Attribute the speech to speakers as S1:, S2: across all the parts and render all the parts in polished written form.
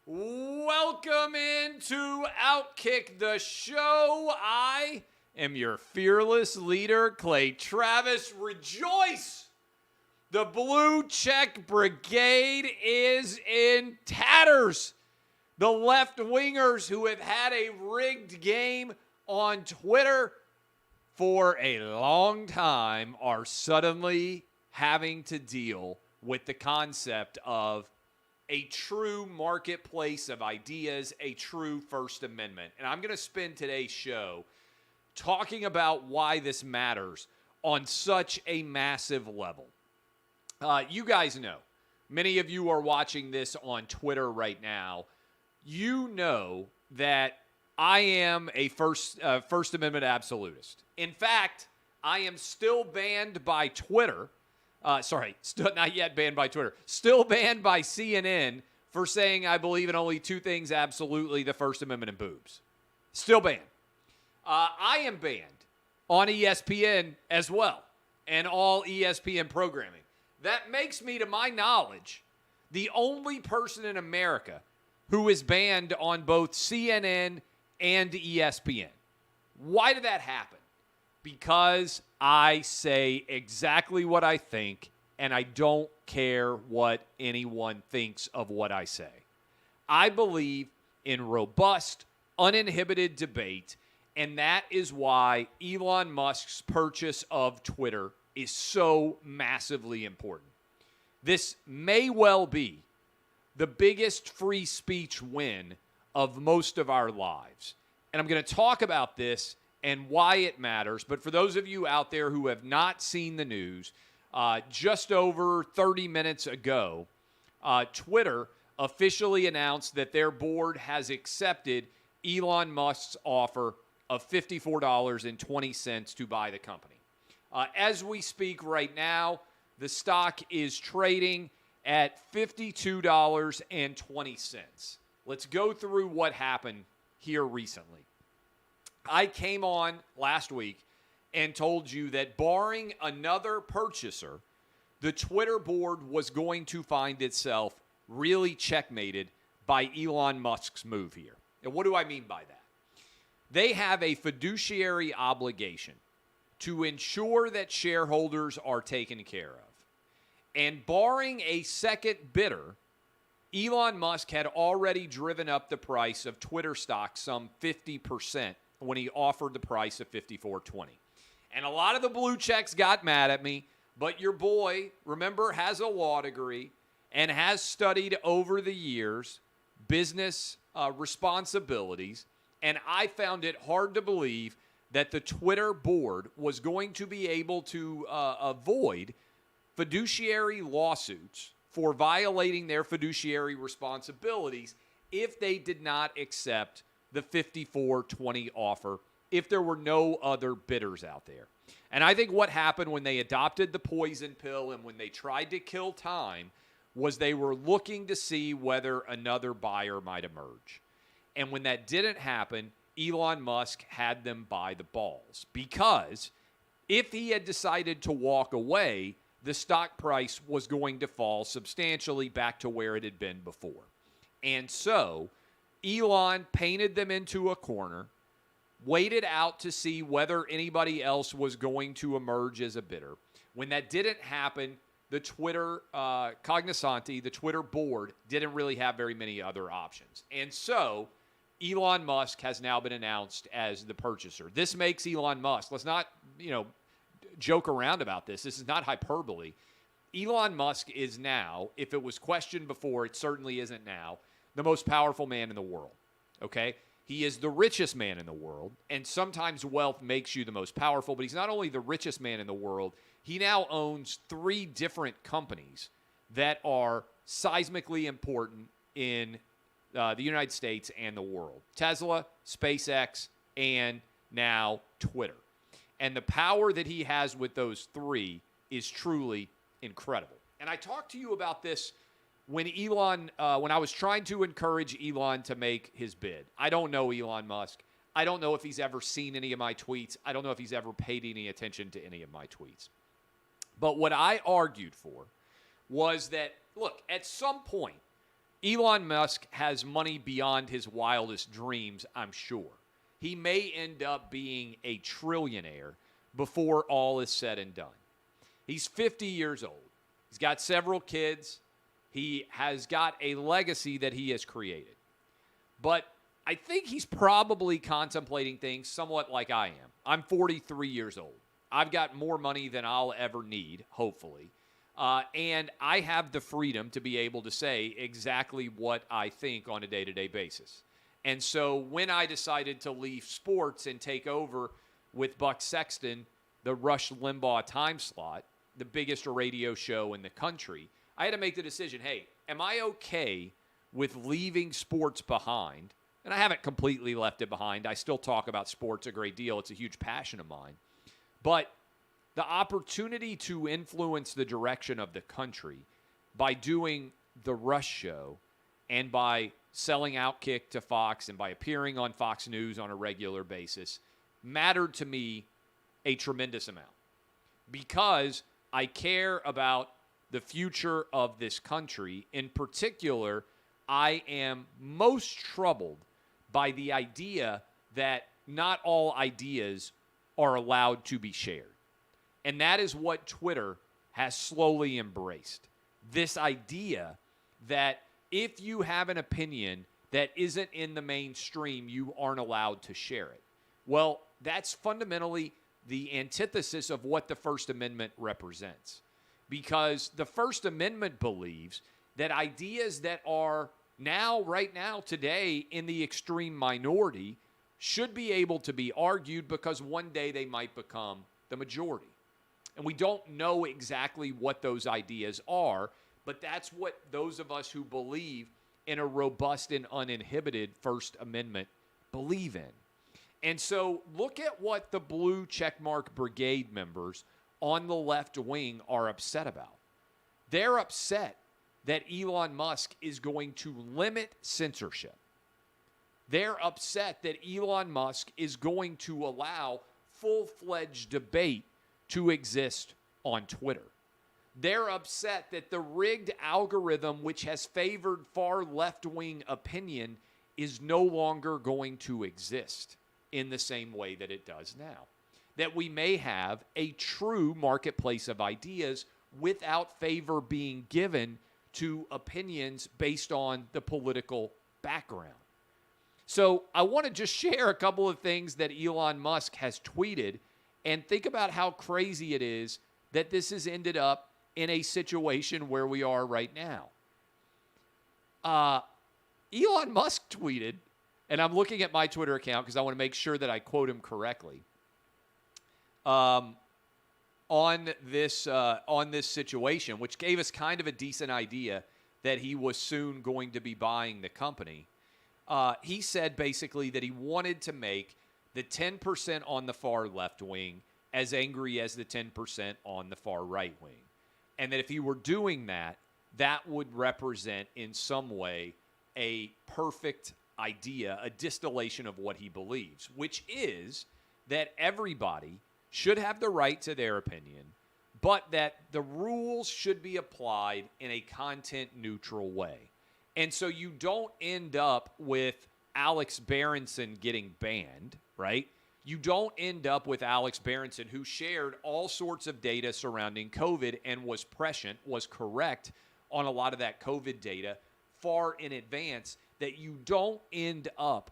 S1: Welcome into Outkick the Show. I am your fearless leader, Clay Travis. Rejoice! The Blue Check Brigade is in tatters. The left-wingers who have had a rigged game on Twitter for a long time are suddenly having to deal with the concept of a true marketplace of ideas, a true First Amendment. And I'm going to spend today's show talking about why this matters on such a massive level. You guys know, many of you are watching this on Twitter right now. You know that I am a First Amendment absolutist. In fact, I am still banned by Twitter. Still not yet banned by Twitter. Still banned by CNN for saying I believe in only two things absolutely, the First Amendment and boobs. Still banned. I am banned on ESPN as well and all ESPN programming. That makes me, to my knowledge, the only person in America who is banned on both CNN and ESPN. Why did that happen? Because I say exactly what I think, and I don't care what anyone thinks of what I say. I believe in robust, uninhibited debate, and that is why Elon Musk's purchase of Twitter is so massively important. This may well be the biggest free speech win of most of our lives. And I'm going to talk about this and why it matters. But for those of you out there who have not seen the news, just over 30 minutes ago, Twitter officially announced that their board has accepted Elon Musk's offer of $54.20 to buy the company. As we speak right now, the stock is trading at $52.20. Let's go through what happened here recently. I came on last week and told you that barring another purchaser, the Twitter board was going to find itself really checkmated by Elon Musk's move here. And what do I mean by that? They have a fiduciary obligation to ensure that shareholders are taken care of. And barring a second bidder, Elon Musk had already driven up the price of Twitter stock some 50% when he offered the price of $54.20. And a lot of the blue checks got mad at me, but your boy, remember, has a law degree and has studied over the years business responsibilities, and I found it hard to believe that the Twitter board was going to be able to avoid fiduciary lawsuits for violating their fiduciary responsibilities if they did not accept the $54.20 offer, if there were no other bidders out there. And I think what happened when they adopted the poison pill and when they tried to kill time was they were looking to see whether another buyer might emerge. And when that didn't happen, Elon Musk had them by the balls, because if he had decided to walk away, the stock price was going to fall substantially back to where it had been before. And so Elon painted them into a corner, waited out to see whether anybody else was going to emerge as a bidder. When that didn't happen, the Twitter cognoscenti, the Twitter board, didn't really have very many other options. And so Elon Musk has now been announced as the purchaser. This makes Elon Musk, let's not, joke around about this. This is not hyperbole. Elon Musk is now, if it was questioned before, it certainly isn't now, the most powerful man in the world, okay? He is the richest man in the world, and sometimes wealth makes you the most powerful, but he's not only the richest man in the world, he now owns 3 different companies that are seismically important in the United States and the world. Tesla, SpaceX, and now Twitter. And the power that he has with those 3 is truly incredible. And I talked to you about this when I was trying to encourage Elon to make his bid. I don't know Elon Musk. I don't know if he's ever seen any of my tweets. I don't know if he's ever paid any attention to any of my tweets. But what I argued for was that, look, at some point, Elon Musk has money beyond his wildest dreams, I'm sure. He may end up being a trillionaire before all is said and done. He's 50 years old. He's got several kids. He has got a legacy that he has created. But I think he's probably contemplating things somewhat like I am. I'm 43 years old. I've got more money than I'll ever need, hopefully. And I have the freedom to be able to say exactly what I think on a day-to-day basis. And so when I decided to leave sports and take over with Buck Sexton, the Rush Limbaugh time slot, the biggest radio show in the country, I had to make the decision, hey, am I okay with leaving sports behind? And I haven't completely left it behind. I still talk about sports a great deal. It's a huge passion of mine. But the opportunity to influence the direction of the country by doing the Rush show and by selling Outkick to Fox and by appearing on Fox News on a regular basis mattered to me a tremendous amount because I care about the future of this country. In particular, I am most troubled by the idea that not all ideas are allowed to be shared. And that is what Twitter has slowly embraced. This idea that if you have an opinion that isn't in the mainstream, you aren't allowed to share it. Well, that's fundamentally the antithesis of what the First Amendment represents. Because the First Amendment believes that ideas that are right now, today, in the extreme minority should be able to be argued because one day they might become the majority. And we don't know exactly what those ideas are, but that's what those of us who believe in a robust and uninhibited First Amendment believe in. And so look at what the blue checkmark brigade members on the left wing are upset about. They're upset that Elon Musk is going to limit censorship. They're upset that Elon Musk is going to allow full-fledged debate to exist on Twitter. They're upset that the rigged algorithm, which has favored far left-wing opinion, is no longer going to exist in the same way that it does now. That we may have a true marketplace of ideas without favor being given to opinions based on the political background. So I want to just share a couple of things that Elon Musk has tweeted and think about how crazy it is that this has ended up in a situation where we are right now. Elon Musk tweeted, and I'm looking at my Twitter account because I want to make sure that I quote him correctly, on this situation, which gave us kind of a decent idea that he was soon going to be buying the company. He said basically that he wanted to make the 10% on the far left wing as angry as the 10% on the far right wing. And that if he were doing that, that would represent in some way a perfect idea, a distillation of what he believes, which is that everybody should have the right to their opinion, but that the rules should be applied in a content-neutral way. And so you don't end up with Alex Berenson getting banned, right? You don't end up with Alex Berenson, who shared all sorts of data surrounding COVID and was prescient, was correct on a lot of that COVID data far in advance, that you don't end up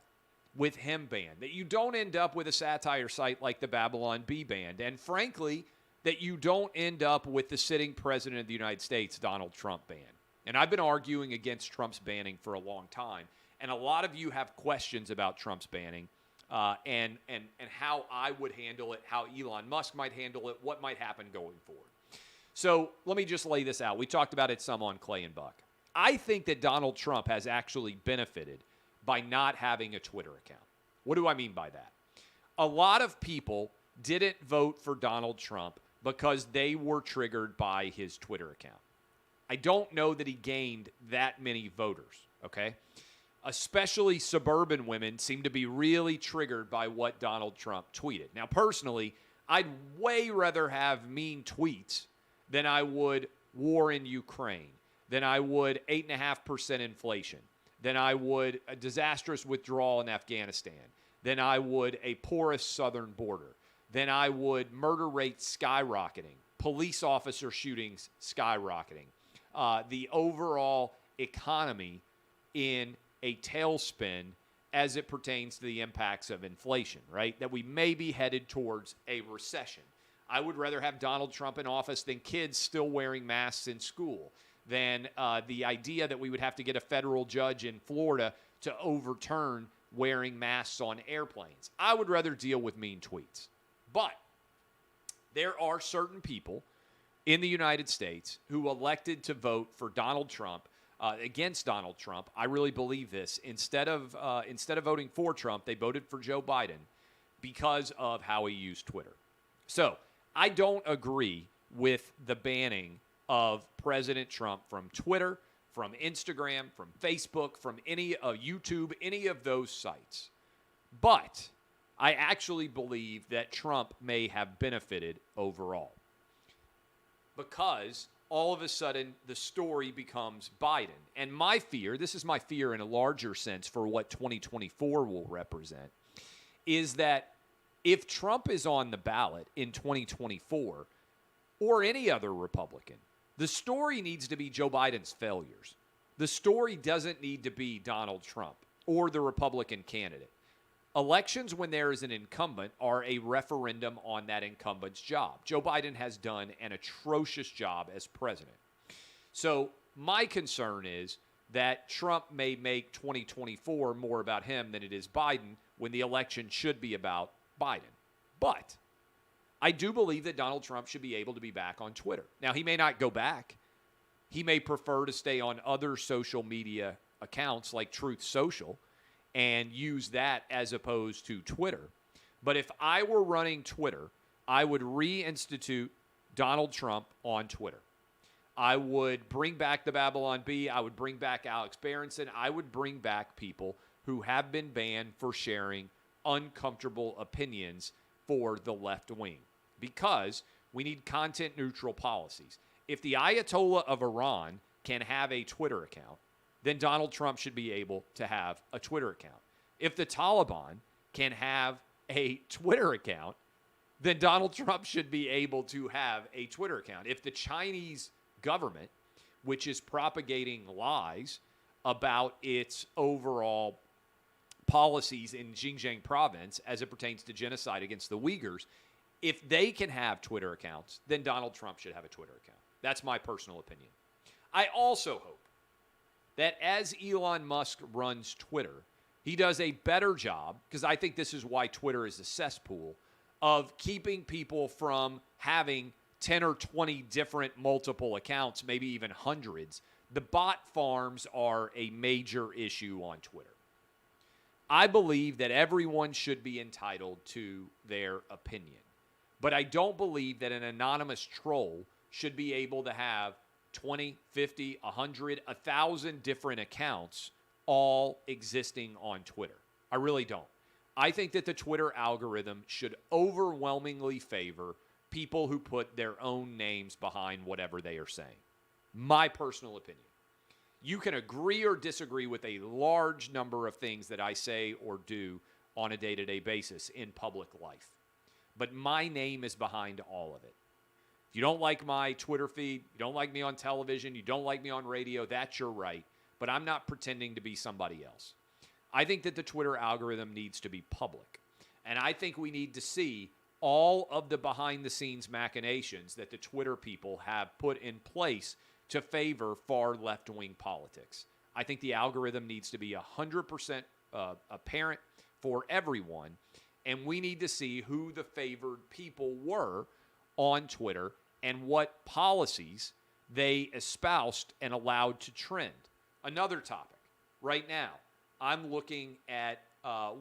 S1: with him banned, that you don't end up with a satire site like the Babylon Bee banned, and frankly, that you don't end up with the sitting president of the United States, Donald Trump, banned. And I've been arguing against Trump's banning for a long time, and a lot of you have questions about Trump's banning and how I would handle it, how Elon Musk might handle it, what might happen going forward. So let me just lay this out. We talked about it some on Clay and Buck. I think that Donald Trump has actually benefited by not having a Twitter account. What do I mean by that? A lot of people didn't vote for Donald Trump because they were triggered by his Twitter account. I don't know that he gained that many voters, okay? Especially suburban women seem to be really triggered by what Donald Trump tweeted. Now, personally, I'd way rather have mean tweets than I would war in Ukraine. than I would 8.5% inflation, than I would a disastrous withdrawal in Afghanistan, than I would a porous southern border, than I would murder rates skyrocketing, police officer shootings skyrocketing, the overall economy in a tailspin as it pertains to the impacts of inflation, right? That we may be headed towards a recession. I would rather have Donald Trump in office than kids still wearing masks in school, than the idea that we would have to get a federal judge in Florida to overturn wearing masks on airplanes. I would rather deal with mean tweets. But there are certain people in the United States who elected to vote for Donald Trump, against Donald Trump. I really believe this. Instead of voting for Trump, they voted for Joe Biden because of how he used Twitter. So I don't agree with the banning of President Trump from Twitter, from Instagram, from Facebook, from any of YouTube, any of those sites. But I actually believe that Trump may have benefited overall, because all of a sudden the story becomes Biden. And my fear, this is my fear in a larger sense for what 2024 will represent, is that if Trump is on the ballot in 2024 or any other Republican, the story needs to be Joe Biden's failures. The story doesn't need to be Donald Trump or the Republican candidate. Elections, when there is an incumbent, are a referendum on that incumbent's job. Joe Biden has done an atrocious job as president. So my concern is that Trump may make 2024 more about him than it is Biden, when the election should be about Biden. But I do believe that Donald Trump should be able to be back on Twitter. Now, he may not go back. He may prefer to stay on other social media accounts like Truth Social and use that as opposed to Twitter. But if I were running Twitter, I would reinstitute Donald Trump on Twitter. I would bring back the Babylon Bee. I would bring back Alex Berenson. I would bring back people who have been banned for sharing uncomfortable opinions for the left wing, because we need content-neutral policies. If the Ayatollah of Iran can have a Twitter account, then Donald Trump should be able to have a Twitter account. If the Taliban can have a Twitter account, then Donald Trump should be able to have a Twitter account. If the Chinese government, which is propagating lies about its overall policies in Xinjiang province as it pertains to genocide against the Uyghurs, if they can have Twitter accounts, then Donald Trump should have a Twitter account. That's my personal opinion. I also hope that as Elon Musk runs Twitter, he does a better job, because I think this is why Twitter is a cesspool, of keeping people from having 10 or 20 different multiple accounts, maybe even hundreds. The bot farms are a major issue on Twitter. I believe that everyone should be entitled to their opinion, but I don't believe that an anonymous troll should be able to have 20, 50, 100, 1,000 different accounts all existing on Twitter. I really don't. I think that the Twitter algorithm should overwhelmingly favor people who put their own names behind whatever they are saying. My personal opinion. You can agree or disagree with a large number of things that I say or do on a day-to-day basis in public life, but my name is behind all of it. If you don't like my Twitter feed, you don't like me on television, you don't like me on radio, that's your right, but I'm not pretending to be somebody else. I think that the Twitter algorithm needs to be public, and I think we need to see all of the behind-the-scenes machinations that the Twitter people have put in place to favor far left-wing politics. I think the algorithm needs to be 100% apparent for everyone, and we need to see who the favored people were on Twitter and what policies they espoused and allowed to trend. Another topic. Right now, I'm looking at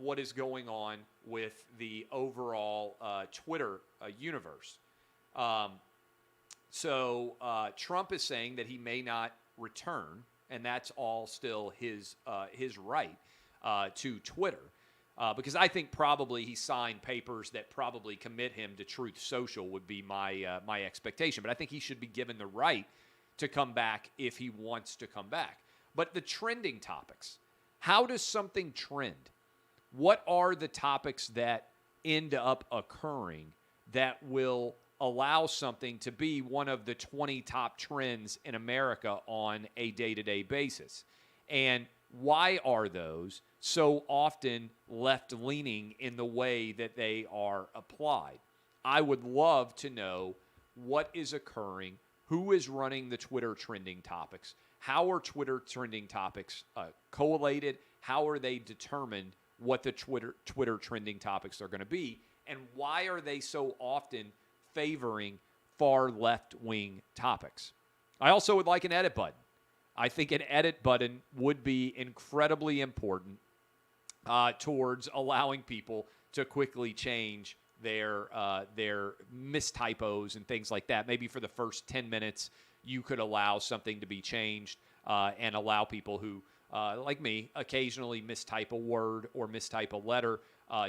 S1: what is going on with the overall Twitter universe. So Trump is saying that he may not return, and that's all still his right to Twitter. Because I think probably he signed papers that probably commit him to Truth Social would be my expectation. But I think he should be given the right to come back if he wants to come back. But the trending topics, how does something trend? What are the topics that end up occurring that will allow something to be one of the 20 top trends in America on a day-to-day basis? And why are those so often left-leaning in the way that they are applied? I would love to know what is occurring, who is running the Twitter trending topics, how are Twitter trending topics collated, how are they determined what the Twitter trending topics are going to be, and why are they so often favoring far left-wing topics? I also would like an edit button. I think an edit button would be incredibly important towards allowing people to quickly change their mistypos and things like that. Maybe for the first 10 minutes, you could allow something to be changed and allow people who, like me, occasionally mistype a word or mistype a letter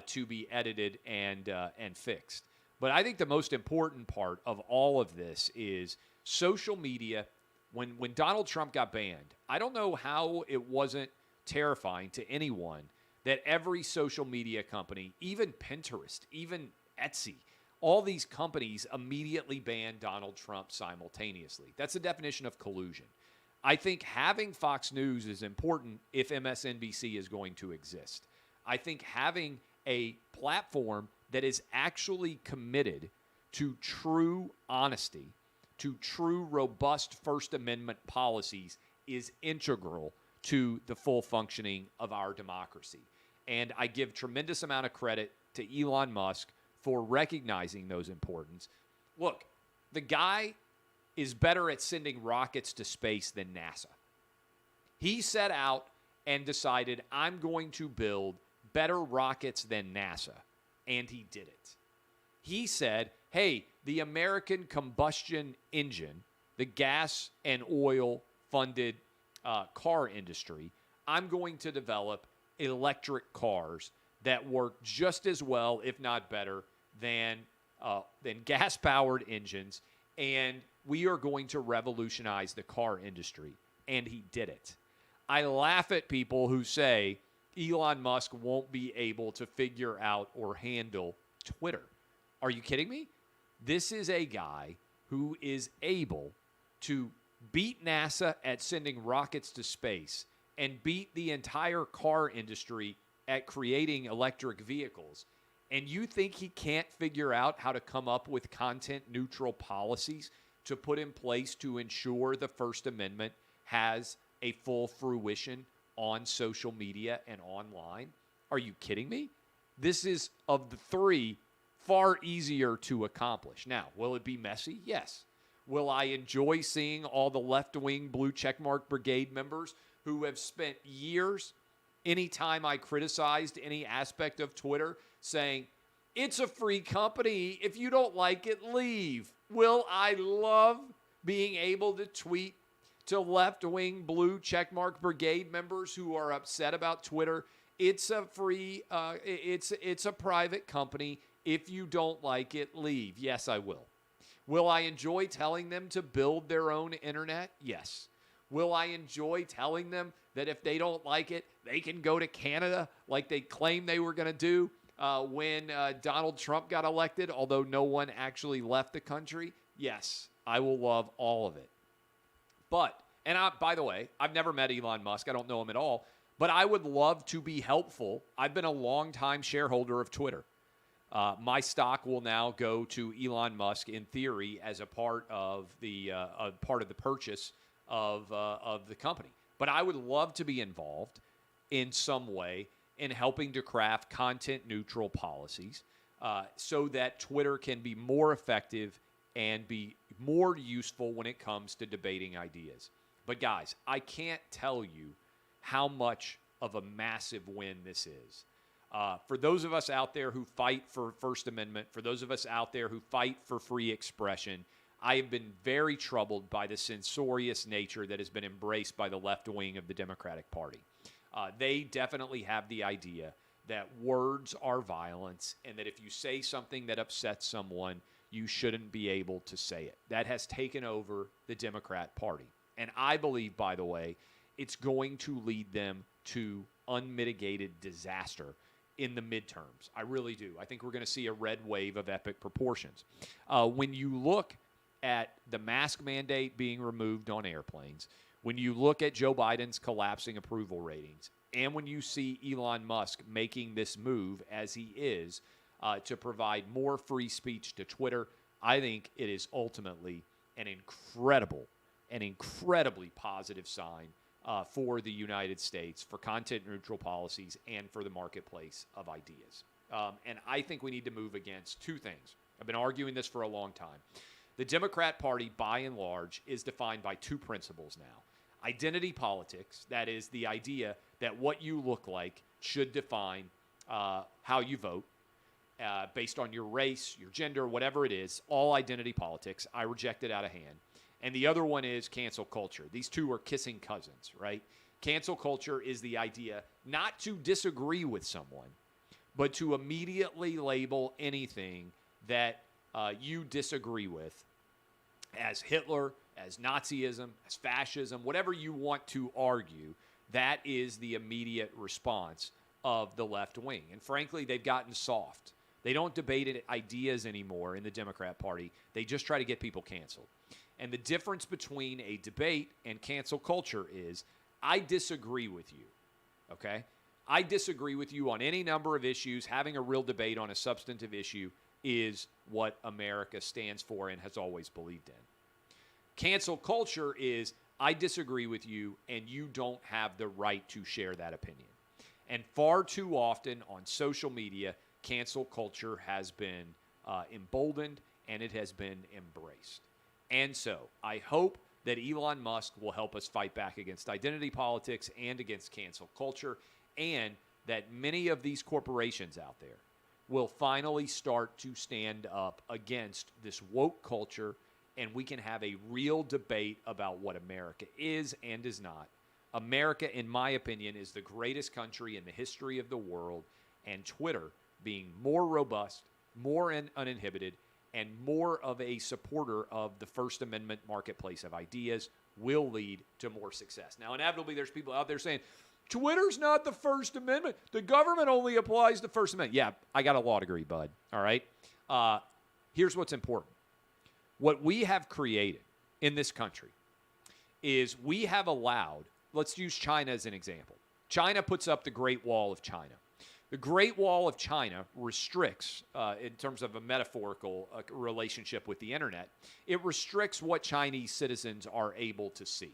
S1: to be edited and fixed. But I think the most important part of all of this is social media. When Donald Trump got banned, I don't know how it wasn't terrifying to anyone that every social media company, even Pinterest, even Etsy, all these companies immediately banned Donald Trump simultaneously. That's the definition of collusion. I think having Fox News is important if MSNBC is going to exist. I think having a platform that is actually committed to true honesty, to true, robust First Amendment policies is integral to the full functioning of our democracy. And I give tremendous amount of credit to Elon Musk for recognizing those importance. Look, the guy is better at sending rockets to space than NASA. He set out and decided, I'm going to build better rockets than NASA, and he did it. He said, hey, the American combustion engine, the gas and oil funded car industry, I'm going to develop electric cars that work just as well, if not better, than gas-powered engines, and we are going to revolutionize the car industry. And he did it. I laugh at people who say Elon Musk won't be able to figure out or handle Twitter. Are you kidding me? This is a guy who is able to beat NASA at sending rockets to space and beat the entire car industry at creating electric vehicles. And you think he can't figure out how to come up with content-neutral policies to put in place to ensure the First Amendment has a full fruition on social media and online? Are you kidding me? This is, of the three, far easier to accomplish. Now, will it be messy? Yes. Will I enjoy seeing all the left-wing blue checkmark brigade members who have spent years, anytime I criticized any aspect of Twitter, saying, it's a free company. If you don't like it, leave. Will I love being able to tweet to left-wing blue checkmark brigade members who are upset about Twitter? It's a free, it's a private company. If you don't like it, leave. Yes, I will. Will I enjoy telling them to build their own internet? Yes. Will I enjoy telling them that if they don't like it, they can go to Canada like they claimed they were going to do when Donald Trump got elected, although no one actually left the country? Yes, I will love all of it. But, by the way, I've never met Elon Musk. I don't know him at all. But I would love to be helpful. I've been a longtime shareholder of Twitter. My stock will now go to Elon Musk, in theory, as a part of the purchase of the company. But I would love to be involved in some way in helping to craft content-neutral policies so that Twitter can be more effective and be more useful when it comes to debating ideas. But guys, I can't tell you how much of a massive win this is. For those of us out there who fight for First Amendment, for those of us out there who fight for free expression, I have been very troubled by the censorious nature that has been embraced by the left wing of the Democratic Party. They definitely have the idea that words are violence and that if you say something that upsets someone, you shouldn't be able to say it. That has taken over the Democrat Party. And I believe, by the way, it's going to lead them to unmitigated disaster in the midterms. I really do. I think we're going to see a red wave of epic proportions. When you look at the mask mandate being removed on airplanes, when you look at Joe Biden's collapsing approval ratings, and when you see Elon Musk making this move as he is to provide more free speech to Twitter, I think it is ultimately an incredibly positive sign for the United States, for content-neutral policies, and for the marketplace of ideas. And I think we need to move against two things. I've been arguing this for a long time. The Democrat Party, by and large, is defined by two principles now. Identity politics, that is the idea that what you look like should define how you vote based on your race, your gender, whatever it is, all identity politics. I reject it out of hand. And the other one is cancel culture. These two are kissing cousins, right? Cancel culture is the idea not to disagree with someone, but to immediately label anything that you disagree with as Hitler, as Nazism, as fascism, whatever you want to argue. That is the immediate response of the left wing. And frankly, they've gotten soft. They don't debate ideas anymore in the Democrat Party. They just try to get people canceled. And the difference between a debate and cancel culture is I disagree with you, okay? I disagree with you on any number of issues. Having a real debate on a substantive issue is what America stands for and has always believed in. Cancel culture is I disagree with you and you don't have the right to share that opinion. And far too often on social media, cancel culture has been emboldened and it has been embraced. And so I hope that Elon Musk will help us fight back against identity politics and against cancel culture, and that many of these corporations out there will finally start to stand up against this woke culture, and we can have a real debate about what America is and is not. America, in my opinion, is the greatest country in the history of the world, and Twitter, being more robust, more uninhibited, and more of a supporter of the First Amendment marketplace of ideas will lead to more success. Now, inevitably, there's people out there saying, Twitter's not the First Amendment. The government only applies the First Amendment. Yeah, I got a law degree, bud. All right? Here's what's important. What we have created in this country is we have allowed, let's use China as an example. China puts up the Great Wall of China. The Great Wall of China restricts, in terms of a metaphorical relationship with the internet, it restricts what Chinese citizens are able to see.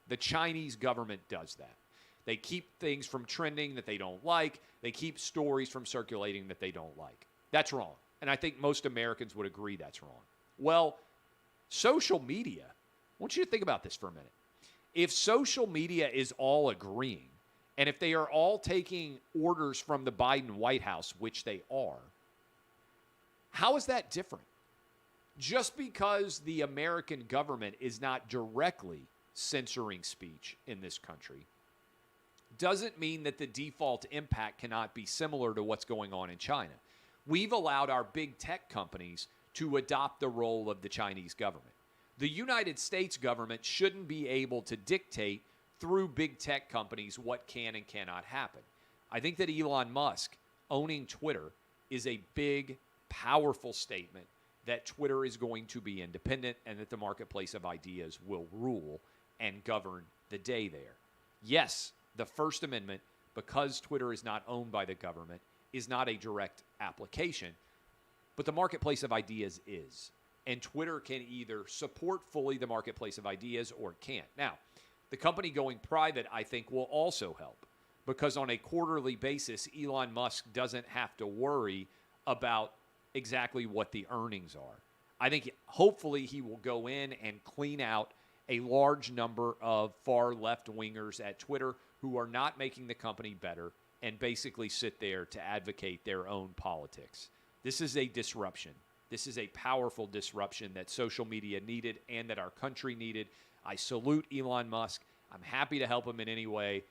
S1: The Chinese government does that. They keep things from trending that they don't like. They keep stories from circulating that they don't like. That's wrong. And I think most Americans would agree that's wrong. Well, social media, I want you to think about this for a minute. If social media is all agreeing, and if they are all taking orders from the Biden White House, which they are, how is that different? Just because the American government is not directly censoring speech in this country doesn't mean that the default impact cannot be similar to what's going on in China. We've allowed our big tech companies to adopt the role of the Chinese government. The United States government shouldn't be able to dictate through big tech companies what can and cannot happen. I think that Elon Musk owning Twitter is a big, powerful statement that Twitter is going to be independent and that the marketplace of ideas will rule and govern the day there. Yes, the First Amendment, because Twitter is not owned by the government, is not a direct application, but the marketplace of ideas is. And Twitter can either support fully the marketplace of ideas or it can't. Now, the company going private, I think, will also help because on a quarterly basis, Elon Musk doesn't have to worry about exactly what the earnings are. I think hopefully he will go in and clean out a large number of far left-wingers at Twitter who are not making the company better and basically sit there to advocate their own politics. This is a disruption. This is a powerful disruption that social media needed and that our country needed. I salute Elon Musk. I'm happy to help him in any way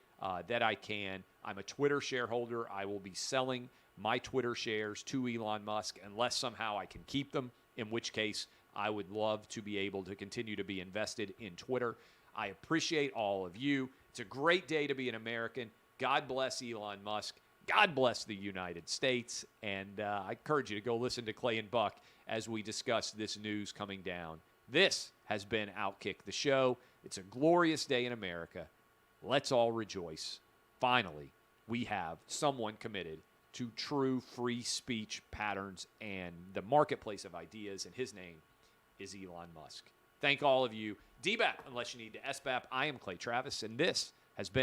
S1: that I can. I'm a Twitter shareholder. I will be selling my Twitter shares to Elon Musk unless somehow I can keep them. in which case I would love to be able to continue to be invested in Twitter. I appreciate all of you. It's a great day to be an American. God bless Elon Musk. God bless the United States. And I encourage you to go listen to Clay and Buck as we discuss this news coming down. This has been Outkick the Show. It's a glorious day in America. Let's all rejoice. Finally, we have someone committed to true free speech patterns and the marketplace of ideas, and his name is Elon Musk. Thank all of you. DBAP, unless you need to SBAP. I am Clay Travis, and this has been